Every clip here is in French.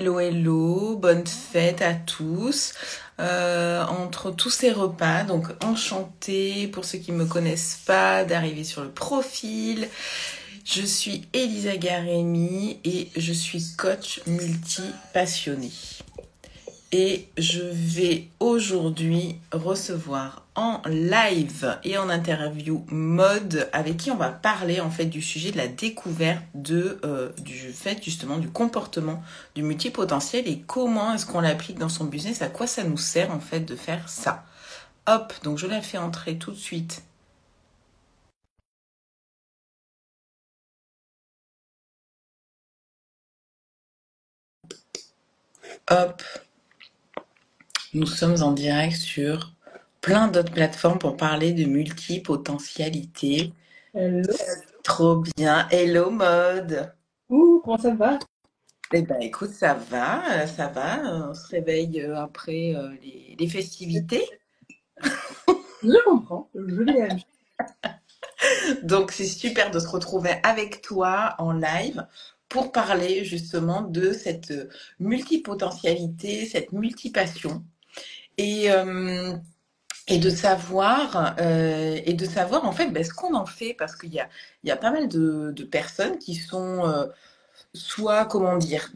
Hello, hello, bonne fête à tous. Entre tous ces repas, donc enchantée pour ceux qui me connaissent pas d'arriver sur le profil. Je suis Elisa Garemi et je suis coach multi-passionnée. Et je vais aujourd'hui recevoir en live et en interview Maude avec qui on va parler en fait du sujet de la découverte du fait justement du comportement du multipotentiel et comment est-ce qu'on l'applique dans son business, à quoi ça nous sert en fait de faire ça. Hop, donc je la fais entrer tout de suite. Hop, nous sommes en direct sur plein d'autres plateformes pour parler de multipotentialité. Hello. Trop bien. Hello Maude. Comment ça va? Eh ben écoute, ça va, ça va. On se réveille après les festivités. Je comprends, je l'ai vu. Donc c'est super de se retrouver avec toi en live pour parler justement de cette multipotentialité, cette multipassion. Et, euh, et de savoir en fait ben, ce qu'on en fait parce qu'il y a pas mal de personnes qui sont soit, comment dire,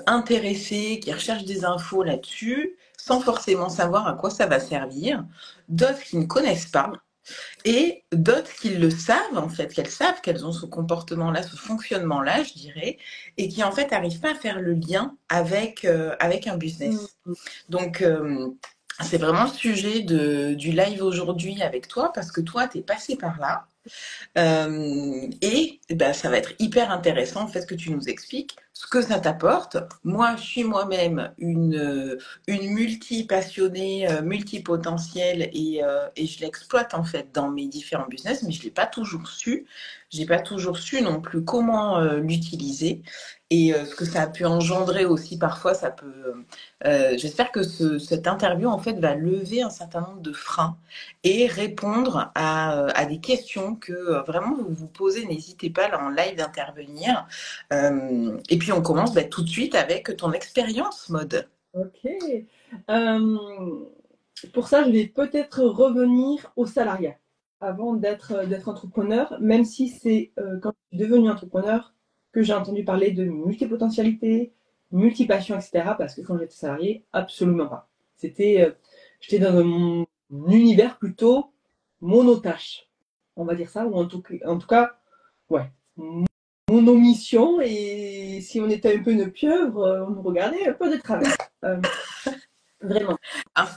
intéressés, qui recherchent des infos là-dessus, sans forcément savoir à quoi ça va servir, d'autres qui ne connaissent pas, et d'autres qui le savent, en fait, qu'elles savent qu'elles ont ce comportement-là, ce fonctionnement-là, je dirais, et qui, en fait, n'arrivent pas à faire le lien avec un Mm. business. Donc, c'est vraiment le sujet du live aujourd'hui avec toi, parce que toi, tu es passé par là. Et ben, ça va être hyper intéressant en fait que tu nous expliques ce que ça t'apporte. Moi, je suis moi-même une multi-passionnée, multipotentielle et je l'exploite en fait dans mes différents business, mais je l'ai pas toujours su. J'ai pas toujours su non plus comment l'utiliser et ce que ça a pu engendrer aussi parfois. Ça peut. J'espère que cette interview en fait va lever un certain nombre de freins et répondre à des questions que vraiment vous vous posez. N'hésitez pas là en live d'intervenir. Et puis on commence bah, tout de suite avec ton expérience mode. Ok. Euh, pour ça, je vais peut-être revenir au salariat avant d'être entrepreneur, même si c'est quand je suis devenue entrepreneur que j'ai entendu parler de multipotentialité, multipassion, etc. Parce que quand j'étais salarié, absolument pas. J'étais dans un univers plutôt monotâche, on va dire ça, ou en tout cas, ouais, mon omission, et si on était un peu une pieuvre, on nous regardait un peu de travers. Euh, Vraiment. Ah,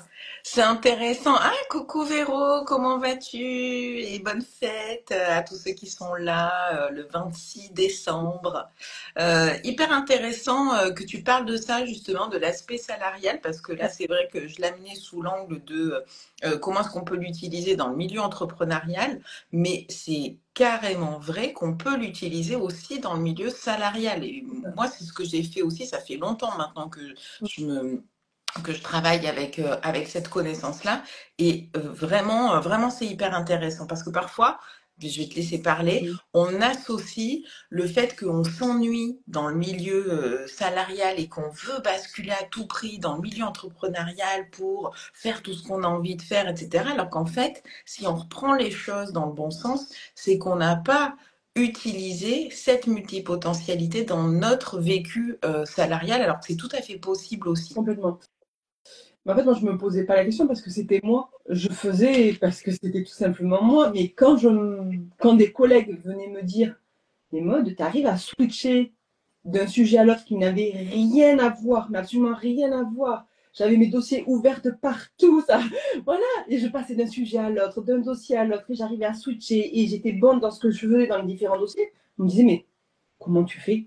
c'est intéressant. Ah, coucou Véro, comment vas-tu? Et bonne fête à tous ceux qui sont là le 26 décembre. Hyper intéressant que tu parles de ça, justement, de l'aspect salarial, parce que là, c'est vrai que je l'amenais sous l'angle de comment est-ce qu'on peut l'utiliser dans le milieu entrepreneurial, mais c'est carrément vrai qu'on peut l'utiliser aussi dans le milieu salarial. Et moi, c'est ce que j'ai fait aussi, ça fait longtemps maintenant je me que je travaille avec cette connaissance-là. Et vraiment, c'est hyper intéressant parce que parfois, je vais te laisser parler, on associe le fait qu'on s'ennuie dans le milieu salarial et qu'on veut basculer à tout prix dans le milieu entrepreneurial pour faire tout ce qu'on a envie de faire, etc. Alors qu'en fait, si on reprend les choses dans le bon sens, c'est qu'on n'a pas utilisé cette multipotentialité dans notre vécu salarial, alors que c'est tout à fait possible aussi. Complètement. Mais en fait, moi, je me posais pas la question parce que c'était moi. Je faisais parce que c'était tout simplement moi. Mais quand des collègues venaient me dire, mais Maud, tu arrives à switcher d'un sujet à l'autre qui n'avait rien à voir, mais absolument rien à voir. J'avais mes dossiers ouverts de partout, ça. Voilà. Et je passais d'un sujet à l'autre, d'un dossier à l'autre, et j'arrivais à switcher, et j'étais bonne dans ce que je faisais dans les différents dossiers. On me disait, mais comment tu fais?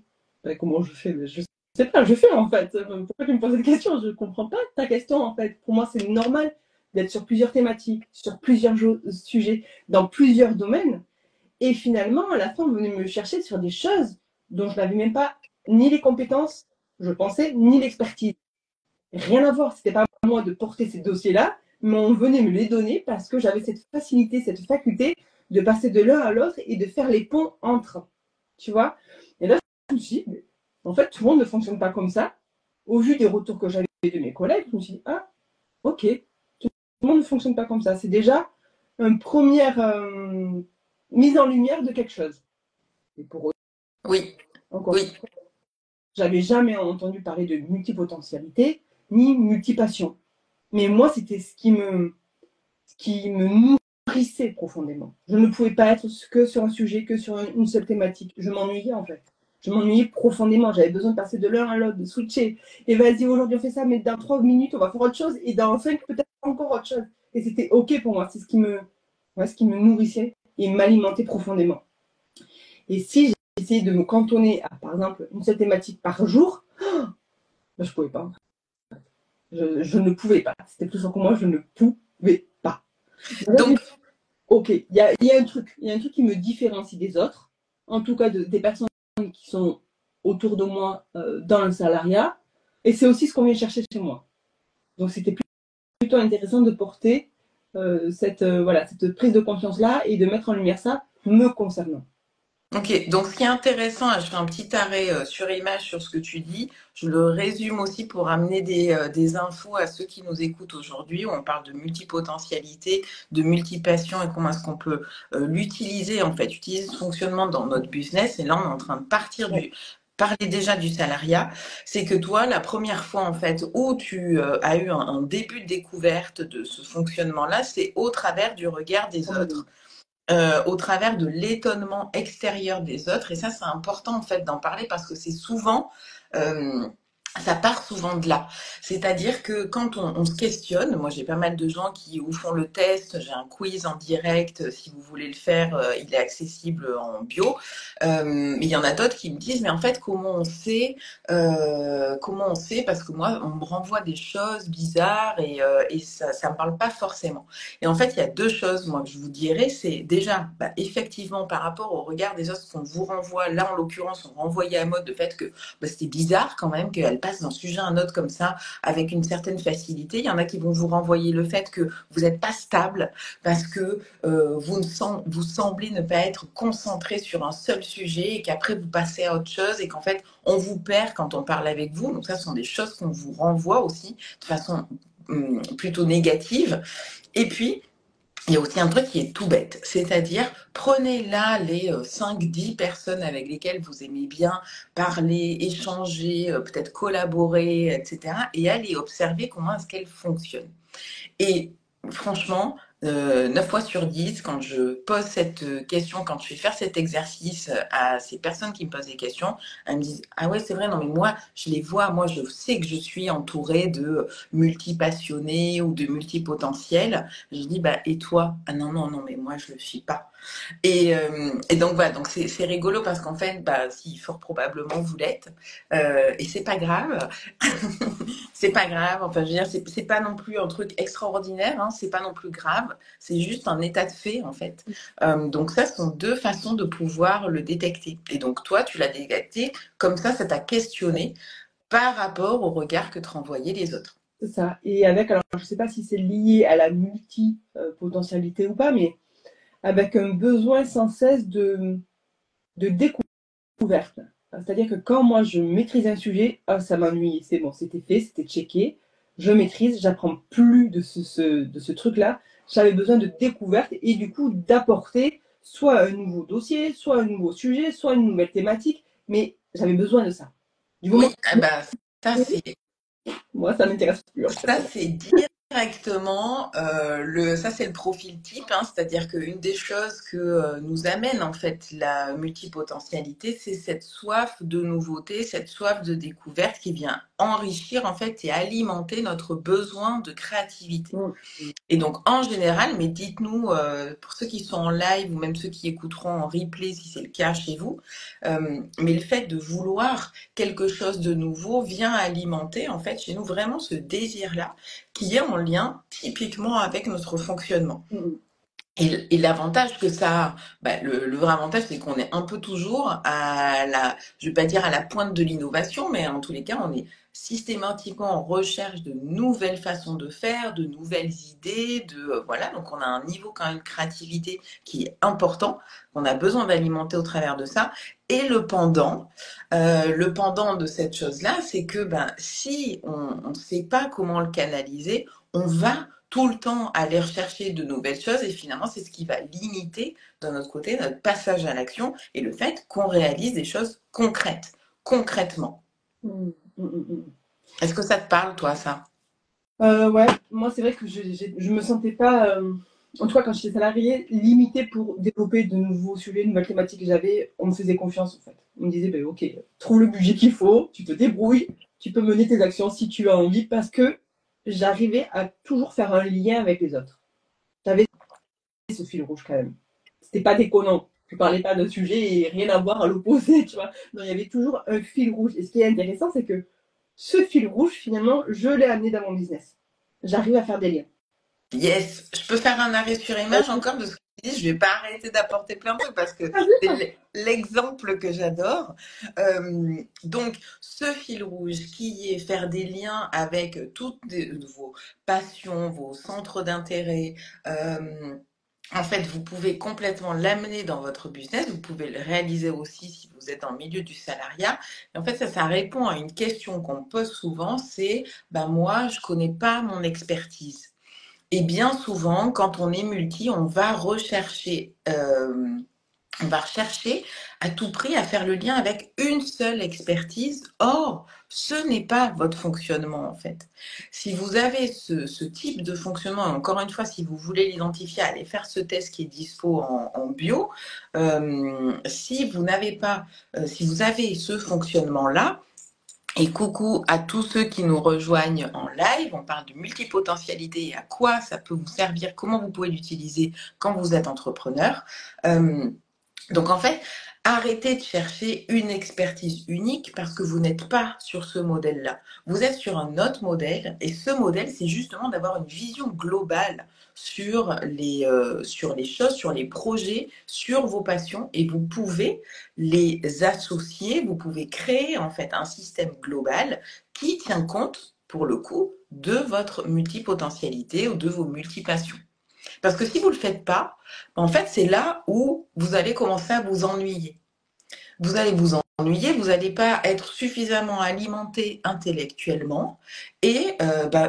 Comment je fais? Je sais pas, je fais en fait. Pourquoi tu me poses cette question? Je comprends pas ta question en fait. Pour moi, c'est normal d'être sur plusieurs thématiques, sur plusieurs sujets, dans plusieurs domaines. Et finalement, à la fin, on venait me chercher sur des choses dont je n'avais même pas ni les compétences, je pensais, ni l'expertise. Rien à voir. C'était pas à moi de porter ces dossiers-là, mais on venait me les donner parce que j'avais cette facilité, cette faculté de passer de l'un à l'autre et de faire les ponts entre. Tu vois? Et là, je me suis dit, en fait, tout le monde ne fonctionne pas comme ça. au vu des retours que j'avais de mes collègues, je me suis dit, ah, ok, tout le monde ne fonctionne pas comme ça. C'est déjà une première mise en lumière de quelque chose. Et pour eux, Oui, encore, oui. j'avais jamais entendu parler de multipotentialité ni multipassion. Mais moi, c'était ce qui me nourrissait profondément. Je ne pouvais pas être que sur un sujet, que sur une seule thématique. Je m'ennuyais en fait. Je m'ennuyais profondément. J'avais besoin de passer de l'un à l'autre, de switcher. Et vas-y, aujourd'hui on fait ça, mais dans 3 minutes on va faire autre chose. Et dans 5, peut-être encore autre chose. Et c'était OK pour moi. C'est ce qui me nourrissait et m'alimentait profondément. Et si j'essayais de me cantonner à, par exemple, une seule thématique par jour, ben, je ne pouvais pas. Je ne pouvais pas. C'était plus fort que moi, je ne pouvais pas. Donc, Ok, il y a un truc qui me différencie des autres, en tout cas des personnes qui sont autour de moi dans le salariat, et c'est aussi ce qu'on vient chercher chez moi. Donc c'était plutôt intéressant de porter cette prise de conscience-là et de mettre en lumière ça me concernant. ok, donc ce qui est intéressant, je fais un petit arrêt sur image sur ce que tu dis. Je le résume aussi pour amener des infos à ceux qui nous écoutent aujourd'hui, où on parle de multipotentialité, de multipassion et comment est-ce qu'on peut l'utiliser, en fait, utiliser ce fonctionnement dans notre business. Et là, on est en train de parler déjà du salariat. C'est que toi, la première fois, en fait, où tu as eu un début de découverte de ce fonctionnement-là, c'est au travers du regard des autres, au travers de l'étonnement extérieur des autres. Et ça, c'est important en fait d'en parler parce que c'est souvent, euh, ça part souvent de là. C'est-à-dire que quand on se questionne, moi j'ai pas mal de gens qui ou font le test, j'ai un quiz en direct, si vous voulez le faire, il est accessible en bio. Mais il y en a d'autres qui me disent, mais en fait, comment on sait, parce que moi, on me renvoie des choses bizarres et ça me parle pas forcément. Et en fait, il y a deux choses, moi, que je vous dirais. C'est déjà, bah, effectivement, par rapport au regard des autres qu'on vous renvoie, là, en l'occurrence, on renvoyait à mode le fait que bah, c'était bizarre quand même qu'elle passe d'un sujet à un autre comme ça, avec une certaine facilité. Il y en a qui vont vous renvoyer le fait que vous n'êtes pas stable, parce que vous semblez ne pas être concentré sur un seul sujet et qu'après, vous passez à autre chose et qu'en fait, on vous perd quand on parle avec vous. Donc ça, ce sont des choses qu'on vous renvoie aussi de façon plutôt négative. Et puis, il y a aussi un truc qui est tout bête, c'est-à-dire prenez là les 5-10 personnes avec lesquelles vous aimez bien parler, échanger, peut-être collaborer, etc. et allez observer comment est-ce qu'elles fonctionnent. Et franchement, 9 fois sur 10, quand je pose cette question, quand je fais faire cet exercice à ces personnes qui me posent des questions, elles me disent, ah ouais, c'est vrai, non, mais moi, je les vois, moi, je sais que je suis entourée de multipassionnés ou de multipotentiels. Je dis, bah, et toi? Ah non, non, non, mais moi, je le suis pas. Et donc voilà, donc c'est rigolo parce qu'en fait, bah, si fort probablement vous l'êtes, et c'est pas grave, c'est pas grave. Enfin, je veux dire, c'est pas non plus un truc extraordinaire, hein, c'est pas non plus grave, c'est juste un état de fait en fait. Donc ça, ce sont deux façons de pouvoir le détecter. Et donc toi, tu l'as détecté comme ça t'a questionné par rapport au regard que te renvoyaient les autres. C'est ça. Et alors je ne sais pas si c'est lié à la multi-potentialité ou pas, mais avec un besoin sans cesse de découverte. C'est-à-dire que quand moi je maîtrise un sujet, ah, ça m'ennuie, c'est bon, c'était fait, c'était checké, je maîtrise, j'apprends plus de ce truc-là. J'avais besoin de découverte et du coup d'apporter soit un nouveau dossier, soit un nouveau sujet, soit une nouvelle thématique, mais j'avais besoin de ça. Du moment Oui, ah bah, ça c'est moi, ça m'intéresse plus en fait. Ça, c'est directement ça c'est le profil type, hein, c'est-à-dire qu'une des choses que nous amène en fait la multipotentialité, c'est cette soif de nouveauté, cette soif de découverte qui vient enrichir en fait et alimenter notre besoin de créativité. Et donc, en général, mais dites-nous, pour ceux qui sont en live ou même ceux qui écouteront en replay, si c'est le cas chez vous, mais le fait de vouloir quelque chose de nouveau vient alimenter, en fait, chez nous, vraiment ce désir-là qui est en lien typiquement avec notre fonctionnement. Et l'avantage que ça a, bah, le vrai avantage, c'est qu'on est un peu toujours je vais pas dire à la pointe de l'innovation, mais en tous les cas, on est systématiquement, on recherche de nouvelles façons de faire, de nouvelles idées, voilà. Donc, on a un niveau quand même de créativité qui est important, qu'on a besoin d'alimenter au travers de ça. Et le pendant de cette chose-là, c'est que ben, si on ne sait pas comment le canaliser, on va tout le temps aller rechercher de nouvelles choses et finalement, c'est ce qui va limiter de notre côté notre passage à l'action et le fait qu'on réalise des choses concrètes, concrètement. Mm, mm, mm, mm. Est-ce que ça te parle, toi, ça? Ouais, moi c'est vrai que je me sentais pas, en tout cas quand j'étais salariée, limitée pour développer de nouveaux sujets, de nouvelles thématiques que j'avais. On me faisait confiance en fait. On me disait, ben, ok, trouve le budget qu'il faut, tu te débrouilles, tu peux mener tes actions si tu as envie, parce que j'arrivais à toujours faire un lien avec les autres. J'avais ce fil rouge quand même. C'était pas déconnant. Je parlais pas d'un sujet et rien à voir à l'opposé, tu vois. Non, il y avait toujours un fil rouge. Et ce qui est intéressant, c'est que ce fil rouge, finalement, je l'ai amené dans mon business. J'arrive à faire des liens. Yes, je peux faire un arrêt sur image encore de ce que tu dis. Je vais pas arrêter d'apporter plein de trucs parce que c'est l'exemple que j'adore. Donc, ce fil rouge qui est faire des liens avec toutes vos passions, vos centres d'intérêt. En fait, vous pouvez complètement l'amener dans votre business. Vous pouvez le réaliser aussi si vous êtes dans le milieu du salariat. Et en fait, ça répond à une question qu'on me pose souvent. C'est, ben moi, je connais pas mon expertise. Et bien souvent, quand on est multi, on va rechercher à tout prix à faire le lien avec une seule expertise. Or, ce n'est pas votre fonctionnement en fait. Si vous avez ce type de fonctionnement, et encore une fois, si vous voulez l'identifier, allez faire ce test qui est dispo en bio. Si vous n'avez pas, si vous avez ce fonctionnement-là, et coucou à tous ceux qui nous rejoignent en live. On parle de multipotentialité et à quoi ça peut vous servir, comment vous pouvez l'utiliser quand vous êtes entrepreneur. Euh, donc en fait, arrêtez de chercher une expertise unique parce que vous n'êtes pas sur ce modèle-là. Vous êtes sur un autre modèle et ce modèle, c'est justement d'avoir une vision globale sur les choses, sur les projets, sur vos passions et vous pouvez les associer, vous pouvez créer en fait un système global qui tient compte, pour le coup, de votre multipotentialité ou de vos multipassions. Parce que si vous ne le faites pas, en fait, c'est là où vous allez commencer à vous ennuyer. Vous allez vous ennuyer, vous n'allez pas être suffisamment alimenté intellectuellement. Et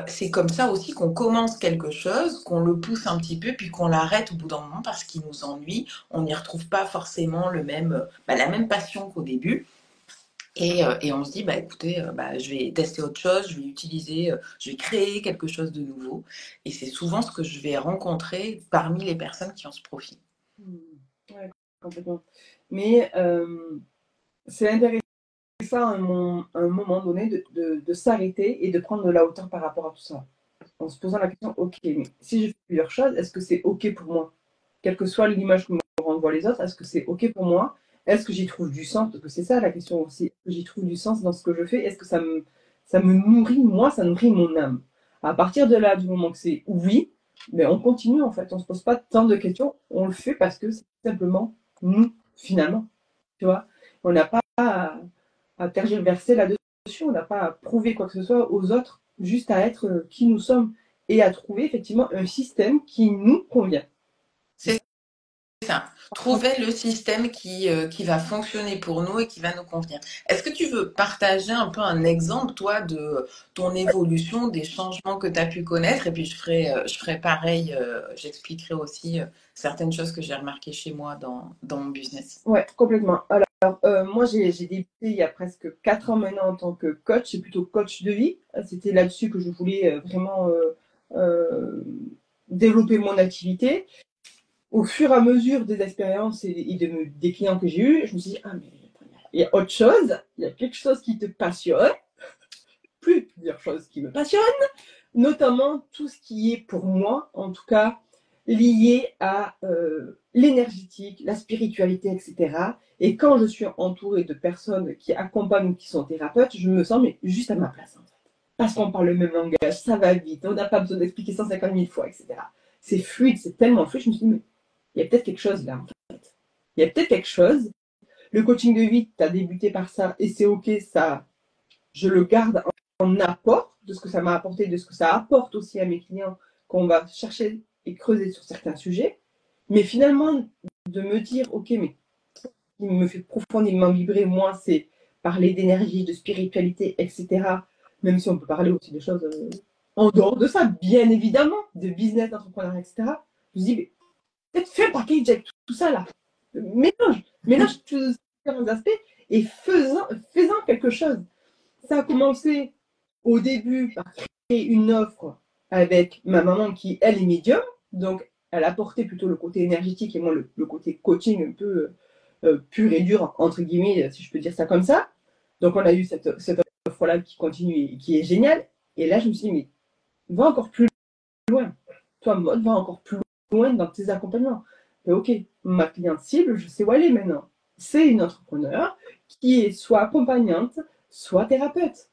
c'est comme ça aussi qu'on commence quelque chose, qu'on le pousse un petit peu, puis qu'on l'arrête au bout d'un moment parce qu'il nous ennuie. On n'y retrouve pas forcément la même passion qu'au début. Et on se dit, bah écoutez, je vais tester autre chose, je vais utiliser, je vais créer quelque chose de nouveau. Et c'est souvent ce que je vais rencontrer parmi les personnes qui ont ce profil. Ouais, complètement. Mais c'est intéressant à un moment donné de s'arrêter et de prendre de la hauteur par rapport à tout ça. En se posant la question, ok, mais si je fais plusieurs choses, est-ce que c'est ok pour moi? Quelle que soit l'image que me renvoient les autres, est-ce que c'est ok pour moi? Est-ce que j'y trouve du sens? Parce que c'est ça la question aussi. Est-ce que j'y trouve du sens dans ce que je fais? Est-ce que ça me nourrit, moi, ça nourrit mon âme? À partir de là, du moment que c'est oui, ben on continue en fait. On ne se pose pas tant de questions. On le fait parce que c'est simplement nous, finalement. Tu vois? On n'a pas à tergiverser là-dessus. On n'a pas à prouver quoi que ce soit aux autres, juste à être qui nous sommes et à trouver effectivement un système qui nous convient. C'est ça. Trouver le système qui va fonctionner pour nous et qui va nous convenir. Est-ce que tu veux partager un peu un exemple, toi, de ton évolution, des changements que tu as pu connaître? Et puis je ferai pareil, j'expliquerai aussi certaines choses que j'ai remarquées chez moi dans mon business. Ouais, complètement. Alors, moi, j'ai débuté il y a presque 4 ans maintenant en tant que coach, et plutôt coach de vie. C'était là-dessus que je voulais vraiment euh, développer mon activité. Au fur et à mesure des expériences des clients que j'ai eus, je me suis dit, ah, mais il y a autre chose, il y a quelque chose qui te passionne, plusieurs choses qui me passionnent, notamment tout ce qui est pour moi, en tout cas, lié à l'énergétique, la spiritualité, etc. Et quand je suis entourée de personnes qui accompagnent ou qui sont thérapeutes, je me sens mais juste à ma place, en fait. Parce qu'on parle le même langage, ça va vite, on n'a pas besoin d'expliquer 150 000 fois, etc. C'est fluide, c'est tellement fluide, je me suis dit, mais il y a peut-être quelque chose là, en fait. Il y a peut-être quelque chose. Le coaching de vie, tu as débuté par ça, et c'est ok, ça, je le garde apport, de ce que ça m'a apporté, de ce que ça apporte aussi à mes clients, qu'on va chercher et creuser sur certains sujets. Mais finalement, de me dire, ok, mais ce qui me fait profondément vibrer, moi, c'est parler d'énergie, de spiritualité, etc. Même si on peut parler aussi des choses en dehors de ça, bien évidemment, de business, d'entrepreneuriat, etc. Je me dis, mais peut-être fais un package avec tout ça là. Mélange tous ces différents aspects et faisant quelque chose. Ça a commencé au début par créer une offre avec ma maman qui, elle, est médium. Donc, elle apportait plutôt le côté énergétique et moi le côté coaching un peu pur et dur, entre guillemets, si je peux dire ça comme ça. Donc, on a eu cette offre-là qui continue et qui est géniale. Et là, je me suis dit, mais va encore plus loin. Toi, mode, va encore plus loin dans tes accompagnements. Et ok, ma cliente cible, je sais où elle est maintenant. C'est une entrepreneur qui est soit accompagnante, soit thérapeute.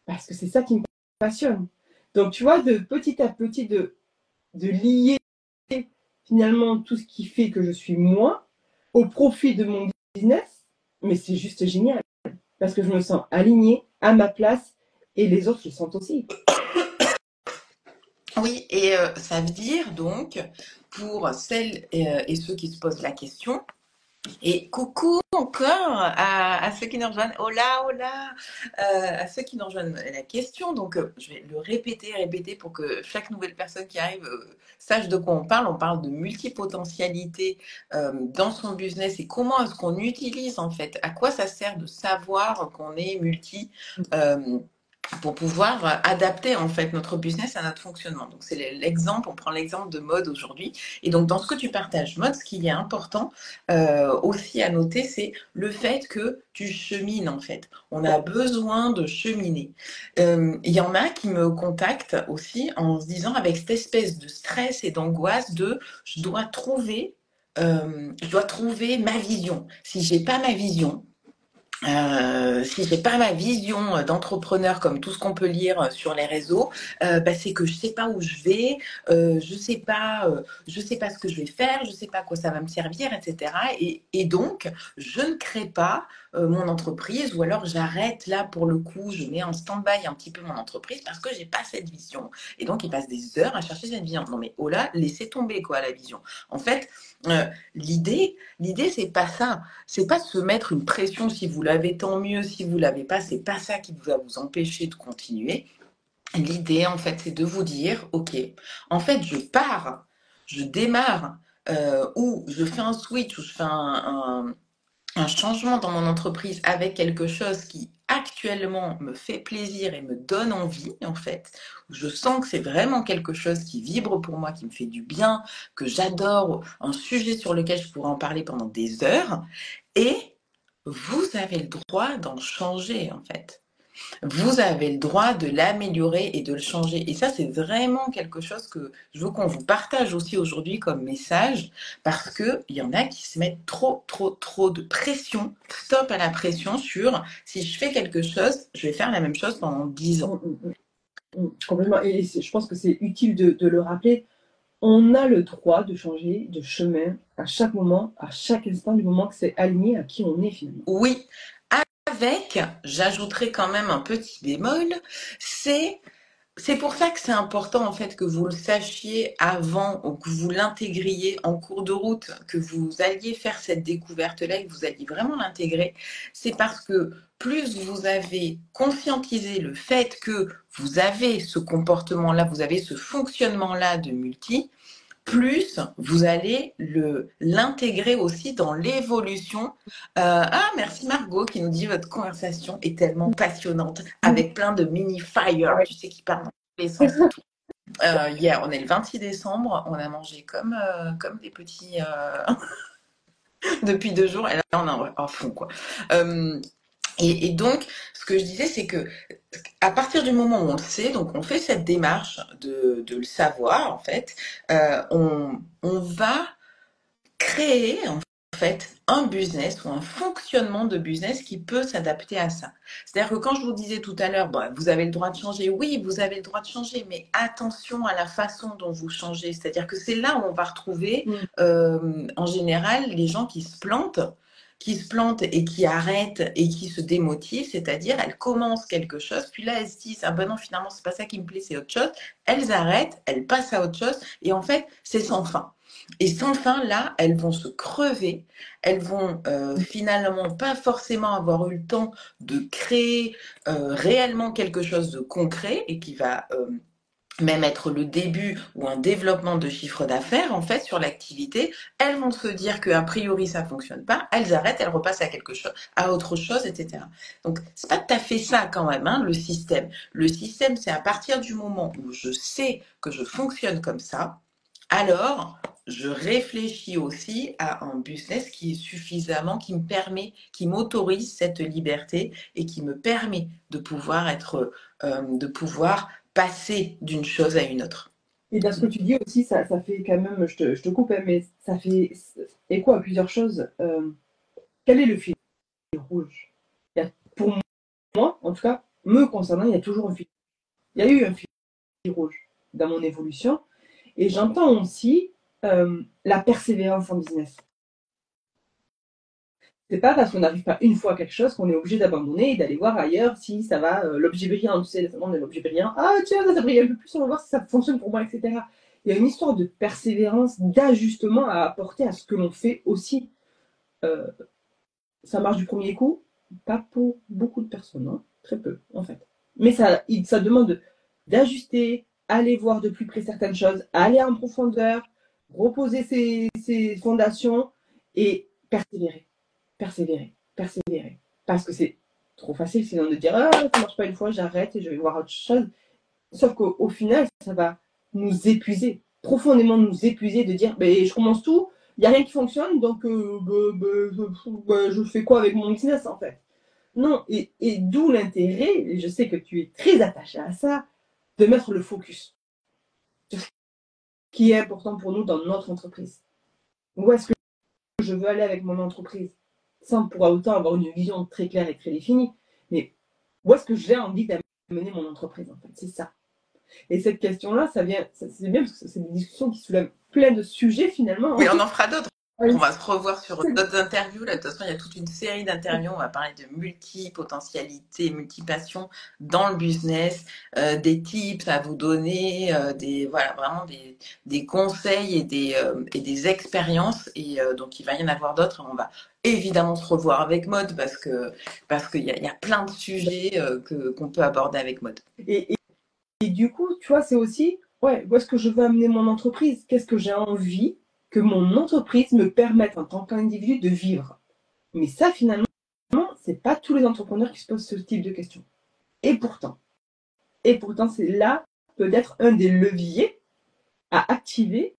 Parce que c'est ça qui me passionne. Donc, tu vois, de petit à petit, de lier finalement tout ce qui fait que je suis moi au profit de mon business, mais c'est juste génial. Parce que je me sens alignée, à ma place, et les autres le sentent aussi. Oui, et ça veut dire donc, pour celles et ceux qui se posent la question, et coucou encore à ceux qui nous rejoignent, hola, hola, à ceux qui nous rejoignent la question. Donc, je vais le répéter pour que chaque nouvelle personne qui arrive sache de quoi on parle. On parle de multipotentialité dans son business et comment est-ce qu'on utilise en fait, à quoi ça sert de savoir qu'on est multi. Pour pouvoir adapter en fait notre business à notre fonctionnement. Donc c'est l'exemple, on prend l'exemple de mode aujourd'hui. Et donc dans ce que tu partages mode, ce qui est important aussi à noter, c'est le fait que tu chemines en fait. On a besoin de cheminer. Il y en a qui me contactent aussi en se disant avec cette espèce de stress et d'angoisse de je dois trouver ma vision. Si j'ai pas ma vision, si j'ai pas ma vision d'entrepreneur comme tout ce qu'on peut lire sur les réseaux, bah, c'est que je sais pas où je vais, je sais pas ce que je vais faire, je sais pas à quoi ça va me servir, etc. Et donc, je ne crée pas mon entreprise ou alors j'arrête là pour le coup, je mets en stand-by un petit peu mon entreprise parce que j'ai pas cette vision. Et donc, ils passent des heures à chercher cette vision. Non mais oh là, laissez tomber quoi la vision. En fait, l'idée c'est pas ça. C'est pas se mettre une pression. Si vous l'avez, tant mieux. Si vous l'avez pas, c'est pas ça qui va vous empêcher de continuer. L'idée, en fait, c'est de vous dire, ok, en fait, je pars, je démarre, ou je fais un switch, ou je fais un changement dans mon entreprise avec quelque chose qui actuellement me fait plaisir et me donne envie, en fait, où je sens que c'est vraiment quelque chose qui vibre pour moi, qui me fait du bien, que j'adore, un sujet sur lequel je pourrais en parler pendant des heures, et vous avez le droit d'en changer, en fait. Vous avez le droit de l'améliorer et de le changer. Et ça, c'est vraiment quelque chose que je veux qu'on vous partage aussi aujourd'hui comme message, parce qu'il y en a qui se mettent trop de pression, stop à la pression sur si je fais quelque chose, je vais faire la même chose pendant 10 ans. Complètement. Et je pense que c'est utile de le rappeler. On a le droit de changer de chemin à chaque moment, à chaque instant, du moment que c'est aligné à qui on est finalement. Oui, avec, j'ajouterai quand même un petit bémol, c'est pour ça que c'est important en fait que vous le sachiez avant ou que vous l'intégriez en cours de route, que vous alliez faire cette découverte-là et que vous alliez vraiment l'intégrer. C'est parce que plus vous avez conscientisé le fait que vous avez ce comportement-là, vous avez ce fonctionnement-là de multi, plus vous allez l'intégrer aussi dans l'évolution. Ah, merci Margot qui nous dit votre conversation est tellement passionnante avec plein de mini fire, tu sais, qui partent dans tous les sens et tout. Hier, on est le 26 décembre, on a mangé comme des petits depuis 2 jours et là on est à fond quoi. Et donc, ce que je disais, c'est que à partir du moment où on le sait, donc on fait cette démarche de le savoir en fait, on va créer en fait un business ou un fonctionnement de business qui peut s'adapter à ça. C'est-à-dire que quand je vous disais tout à l'heure, bah, vous avez le droit de changer, oui, vous avez le droit de changer, mais attention à la façon dont vous changez. C'est-à-dire que c'est là où on va retrouver en général les gens qui se plantent. qui se plantent et qui arrêtent et qui se démotivent, c'est-à-dire elles commencent quelque chose, puis là elles se disent ah ben non finalement c'est pas ça qui me plaît, c'est autre chose, elles arrêtent, elles passent à autre chose et en fait c'est sans fin. Et sans fin là elles vont se crever, elles vont finalement pas forcément avoir eu le temps de créer réellement quelque chose de concret et qui va même être le début ou un développement de chiffre d'affaires en fait sur l'activité, elles vont se dire que a priori ça fonctionne pas, elles arrêtent, elles repassent à quelque chose, à autre chose, etc. Donc c'est pas tout à fait ça quand même, hein, le système. Le système, c'est à partir du moment où je sais que je fonctionne comme ça, alors je réfléchis aussi à un business qui est suffisamment, qui me permet, qui m'autorise cette liberté et qui me permet de pouvoir passer d'une chose à une autre. Et dans ce que tu dis aussi, ça fait quand même, je te coupe, hein, mais ça fait écho à plusieurs choses. Quel est le fil rouge? Pour moi, en tout cas, me concernant, il y a toujours un fil. Il y a eu un fil rouge dans mon évolution. Et j'entends aussi la persévérance en business. C'est pas parce qu'on n'arrive pas une fois à quelque chose qu'on est obligé d'abandonner et d'aller voir ailleurs si ça va. L'objet brillant, tu sais, le syndrome de l'objet brillant. Ah tiens, ça brille un peu plus, on va voir si ça fonctionne pour moi, etc. Il y a une histoire de persévérance, d'ajustement à apporter à ce que l'on fait aussi. Euh, Ça marche du premier coup, pas pour beaucoup de personnes, hein, très peu en fait. Mais ça demande d'ajuster, aller voir de plus près certaines choses, aller en profondeur, reposer ses fondations et persévérer, persévérer, persévérer. Parce que c'est trop facile sinon de dire ah, ça marche pas une fois, j'arrête et je vais voir autre chose. Sauf qu'au final, ça va nous épuiser, profondément nous épuiser de dire ben, je commence tout, il n'y a rien qui fonctionne, donc je fais quoi avec mon business en fait? Non, et d'où l'intérêt, et je sais que tu es très attaché à ça, de mettre le focus sur ce qui est important pour nous dans notre entreprise. Où est-ce que je veux aller avec mon entreprise? Sans pour autant avoir une vision très claire et très définie, mais où est-ce que j'ai envie d'amener mon entreprise en fait? C'est ça. Et cette question-là, c'est bien parce que c'est des discussions qui soulèvent plein de sujets finalement. Oui, on en fera d'autres. On va se revoir sur d'autres interviews. Là, de toute façon, il y a toute une série d'interviews. On va parler de multipotentialités, multipassions dans le business, des tips à vous donner, voilà, vraiment des conseils et des expériences. Et donc, il va y en avoir d'autres. On va évidemment se revoir avec Maude parce qu'il y a plein de sujets qu'on peut aborder avec Maude. Et du coup, tu vois, c'est aussi, ouais, où est-ce que je veux amener mon entreprise? Qu'est-ce que j'ai envie que mon entreprise me permette en tant qu'individu de vivre? Mais ça, finalement, c'est pas tous les entrepreneurs qui se posent ce type de questions. Et pourtant, c'est là peut-être un des leviers à activer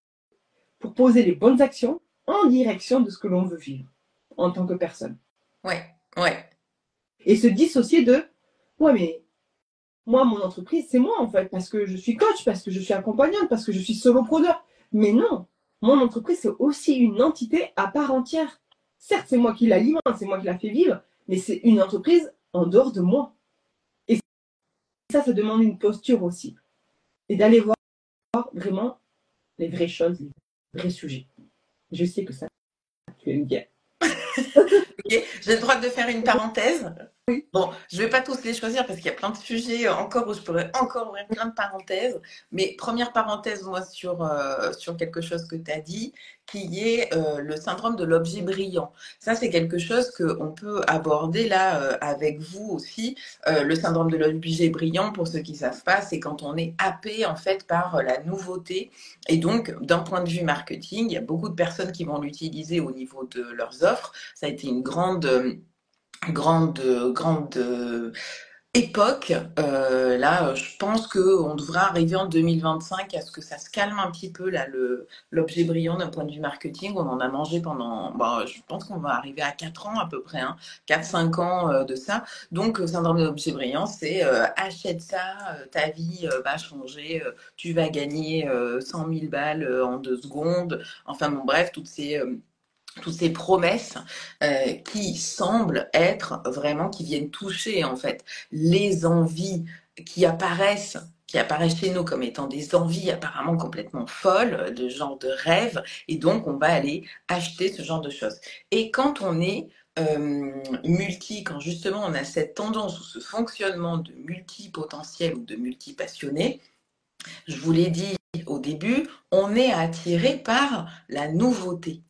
pour poser les bonnes actions en direction de ce que l'on veut vivre en tant que personne. Ouais, ouais. Et se dissocier de, ouais, mais moi, mon entreprise, c'est moi en fait, parce que je suis coach, parce que je suis accompagnante, parce que je suis solopreneur. Mais non, mon entreprise, c'est aussi une entité à part entière. Certes, c'est moi qui l'alimente, c'est moi qui la fais vivre, mais c'est une entreprise en dehors de moi. Et ça demande une posture aussi. Et d'aller voir vraiment les vraies choses, les vrais sujets. Je sais que ça, tu aimes bien. Ok, j'ai le droit de faire une parenthèse. Bon, je vais pas tous les choisir parce qu'il y a plein de sujets encore où je pourrais encore ouvrir plein de parenthèses. Mais première parenthèse, moi, sur quelque chose que tu as dit, qui est le syndrome de l'objet brillant. Ça, c'est quelque chose qu'on peut aborder là avec vous aussi. Le syndrome de l'objet brillant, pour ceux qui ne savent pas, c'est quand on est happé en fait par la nouveauté. Et donc, d'un point de vue marketing, il y a beaucoup de personnes qui vont l'utiliser au niveau de leurs offres. Ça a été une grande époque. Là, je pense qu'on devrait arriver en 2025 à ce que ça se calme un petit peu, là, l'objet brillant d'un point de vue marketing. On en a mangé pendant, bon, je pense qu'on va arriver à 4 ans à peu près, hein, 4-5 ans de ça. Donc, syndrome de l'objet brillant, c'est achète ça, ta vie va changer, tu vas gagner 100 000 balles en 2 secondes. Enfin, bon, bref, toutes ces promesses qui semblent être vraiment, qui viennent toucher en fait les envies qui apparaissent chez nous comme étant des envies apparemment complètement folles, de genre de rêve, et donc on va aller acheter ce genre de choses. Et quand on est multi, quand justement on a cette tendance ou ce fonctionnement de multipotentiel ou de multipassionné, je vous l'ai dit au début, on est attiré par la nouveauté.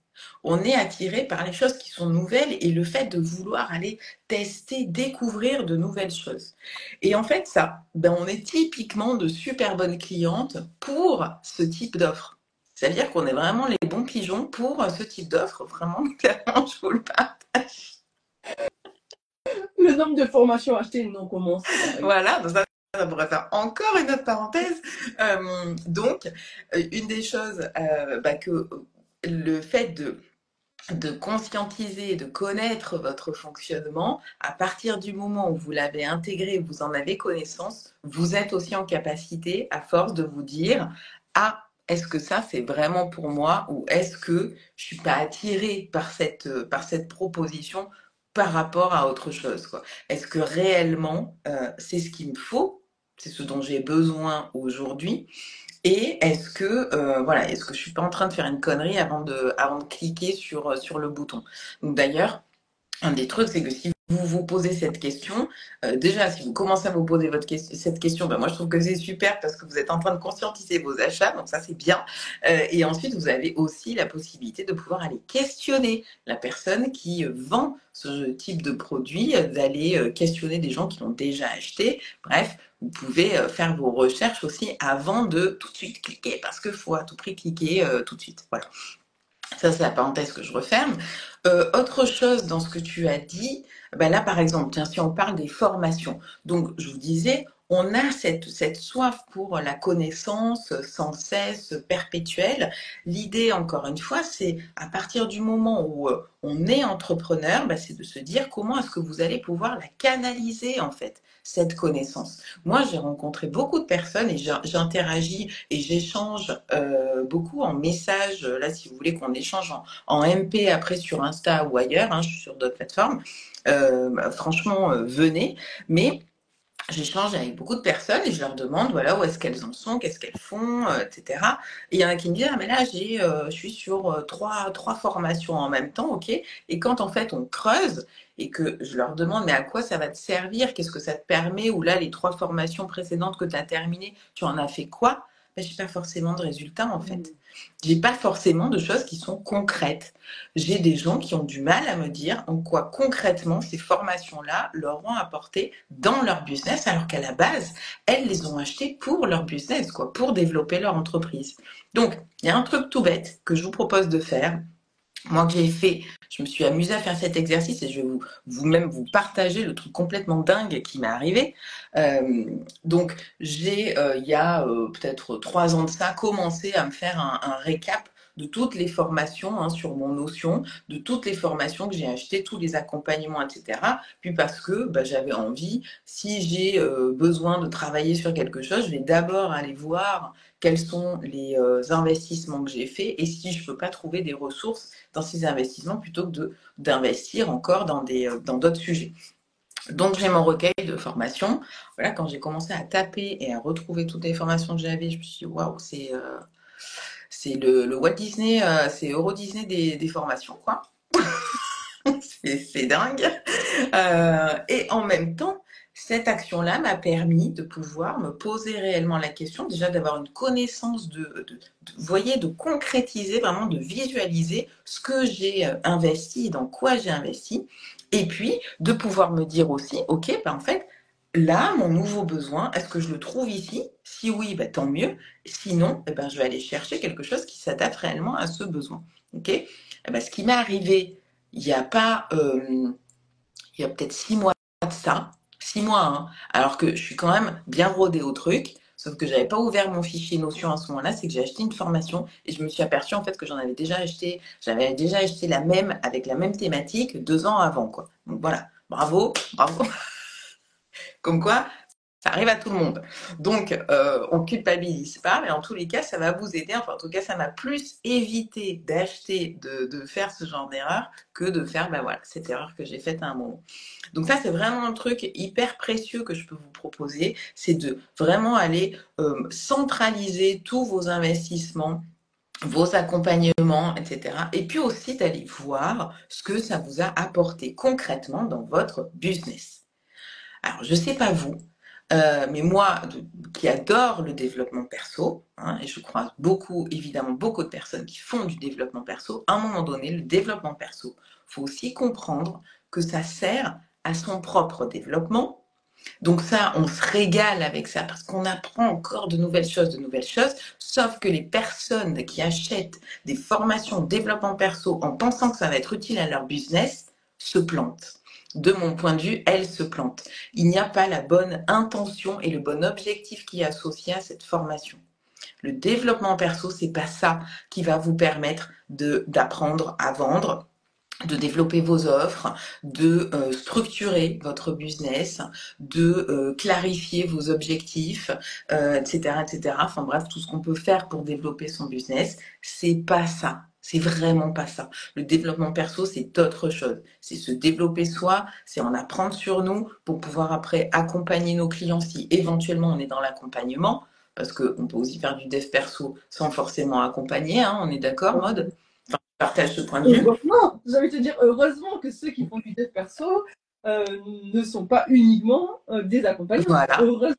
On est attiré par les choses qui sont nouvelles et le fait de vouloir aller tester, découvrir de nouvelles choses. Et en fait, ça, ben, on est typiquement de super bonnes clientes pour ce type d'offre. C'est-à-dire qu'on est vraiment les bons pigeons pour ce type d'offre. Vraiment, clairement, je vous le partage. Le nombre de formations achetées et non commencées, par exemple. Voilà, donc ça pourrait faire encore une autre parenthèse. Donc, une des choses bah, que le fait de conscientiser, de connaître votre fonctionnement, à partir du moment où vous l'avez intégré, vous en avez connaissance, vous êtes aussi en capacité, à force de vous dire, ah, est-ce que ça c'est vraiment pour moi ou est-ce que je suis pas attirée par cette proposition par rapport à autre chose, quoi. Est-ce que réellement c'est ce qu'il me faut, c'est ce dont j'ai besoin aujourd'hui et est-ce que, voilà, est-ce que je suis pas en train de faire une connerie avant de cliquer sur le bouton? Donc d'ailleurs, un des trucs, c'est que si vous vous posez cette question, déjà, si vous commencez à vous poser cette question, ben moi je trouve que c'est super parce que vous êtes en train de conscientiser vos achats, donc ça c'est bien. Et ensuite, vous avez aussi la possibilité de pouvoir aller questionner la personne qui vend ce type de produit, d'aller questionner des gens qui l'ont déjà acheté. Bref, vous pouvez faire vos recherches aussi avant de tout de suite cliquer parce qu'il faut à tout prix cliquer tout de suite. Voilà. Ça, c'est la parenthèse que je referme. Autre chose dans ce que tu as dit, ben là, par exemple, tiens, si on parle des formations. Donc, je vous disais, on a cette soif pour la connaissance sans cesse, perpétuelle. L'idée, encore une fois, c'est à partir du moment où on est entrepreneur, ben, c'est de se dire comment est-ce que vous allez pouvoir la canaliser, en fait, cette connaissance. Moi, j'ai rencontré beaucoup de personnes et j'interagis et j'échange beaucoup en message. Là, si vous voulez qu'on échange en MP après sur Insta ou ailleurs, hein, je suis sur d'autres plateformes. Franchement, venez. Mais j'échange avec beaucoup de personnes et je leur demande voilà où est-ce qu'elles en sont, qu'est-ce qu'elles font, etc. Et il y en a qui me disent ah mais là je suis sur trois formations en même temps, ok. Et quand en fait on creuse et que je leur demande mais à quoi ça va te servir, qu'est-ce que ça te permet, ou là les trois formations précédentes que tu as terminées, tu en as fait quoi? Ben, j'ai pas forcément de résultats en fait. J'ai pas forcément de choses qui sont concrètes. J'ai des gens qui ont du mal à me dire en quoi concrètement ces formations-là leur ont apporté dans leur business, alors qu'à la base, elles les ont achetées pour leur business, quoi, pour développer leur entreprise. Donc, il y a un truc tout bête que je vous propose de faire. Moi que j'ai fait, je me suis amusée à faire cet exercice et je vais vous-même vous partager le truc complètement dingue qui m'est arrivé. Donc j'ai, il y a peut-être 3 ans de ça, commencé à me faire un récap de toutes les formations hein, sur mon Notion, de toutes les formations que j'ai achetées, tous les accompagnements, etc. Puis parce que bah, j'avais envie, si j'ai besoin de travailler sur quelque chose, je vais d'abord aller voir quels sont les investissements que j'ai faits et si je ne peux pas trouver des ressources dans ces investissements plutôt que d'investir encore dans d'autres sujets. Donc j'ai mon recueil de formations. Voilà, quand j'ai commencé à taper et à retrouver toutes les formations que j'avais, je me suis dit waouh, c'est le Walt Disney, c'est Euro Disney des formations, quoi. C'est dingue. Et en même temps, cette action-là m'a permis de pouvoir me poser réellement la question, déjà d'avoir une connaissance vous voyez, de concrétiser, vraiment de visualiser ce que j'ai investi, dans quoi j'ai investi, et puis de pouvoir me dire aussi, ok, ben en fait, là, mon nouveau besoin, est-ce que je le trouve ici? Si oui, ben, tant mieux. Sinon, eh ben, je vais aller chercher quelque chose qui s'adapte réellement à ce besoin. Ok? Eh ben, ce qui m'est arrivé il n'y a pas, il y a peut-être 6 mois de ça, 6 mois, hein, alors que je suis quand même bien rodée au truc, sauf que j'avais pas ouvert mon fichier Notion à ce moment-là, c'est que j'ai acheté une formation et je me suis aperçue en fait que j'avais déjà acheté la même, avec la même thématique 2 ans avant, quoi. Donc voilà, bravo, bravo. Comme quoi, ça arrive à tout le monde. Donc, on culpabilise pas, mais en tous les cas, ça va vous aider. Enfin, en tout cas, ça m'a plus évité d'acheter, de faire ce genre d'erreur que de faire, ben voilà, cette erreur que j'ai faite à un moment. Donc ça, c'est vraiment un truc hyper précieux que je peux vous proposer, c'est de vraiment aller centraliser tous vos investissements vos accompagnements, etc. Et puis aussi d'aller voir ce que ça vous a apporté concrètement dans votre business. Alors, je ne sais pas vous, mais moi, qui adore le développement perso, hein, et je crois beaucoup, évidemment, beaucoup de personnes qui font du développement perso, à un moment donné, le développement perso, il faut aussi comprendre que ça sert à son propre développement. Donc ça, on se régale avec ça parce qu'on apprend encore de nouvelles choses, sauf que les personnes qui achètent des formations de développement perso en pensant que ça va être utile à leur business se plantent. De mon point de vue, elles se plantent. Il n'y a pas la bonne intention et le bon objectif qui est associé à cette formation. Le développement perso, c'est pas ça qui va vous permettre d'apprendre à vendre, de développer vos offres, de structurer votre business, de clarifier vos objectifs, etc., etc. Enfin bref, tout ce qu'on peut faire pour développer son business, c'est pas ça. C'est vraiment pas ça. Le développement perso, c'est autre chose. C'est se développer soi, c'est en apprendre sur nous pour pouvoir après accompagner nos clients si éventuellement on est dans l'accompagnement, parce qu'on peut aussi faire du dev perso sans forcément accompagner, hein, on est d'accord, Maude? Enfin, je partage ce point de vue. Heureusement, j'ai envie de te dire, heureusement que ceux qui font du dev perso ne sont pas uniquement des accompagnants. Voilà, Heureusement.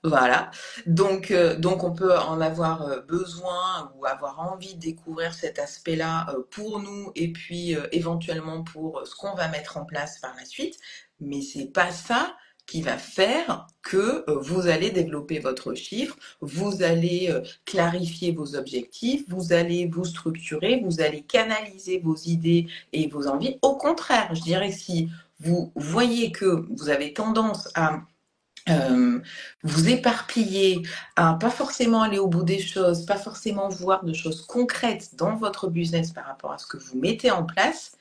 voilà. Donc on peut en avoir besoin ou avoir envie de découvrir cet aspect-là pour nous et puis éventuellement pour ce qu'on va mettre en place par la suite. Mais c'est pas ça qui va faire que vous allez développer votre chiffre, vous allez clarifier vos objectifs, vous allez vous structurer, vous allez canaliser vos idées et vos envies. Au contraire, je dirais si vous voyez que vous avez tendance à euh, vous éparpiller, à pas forcément aller au bout des choses, pas forcément voir de choses concrètes dans votre business par rapport à ce que vous mettez en place,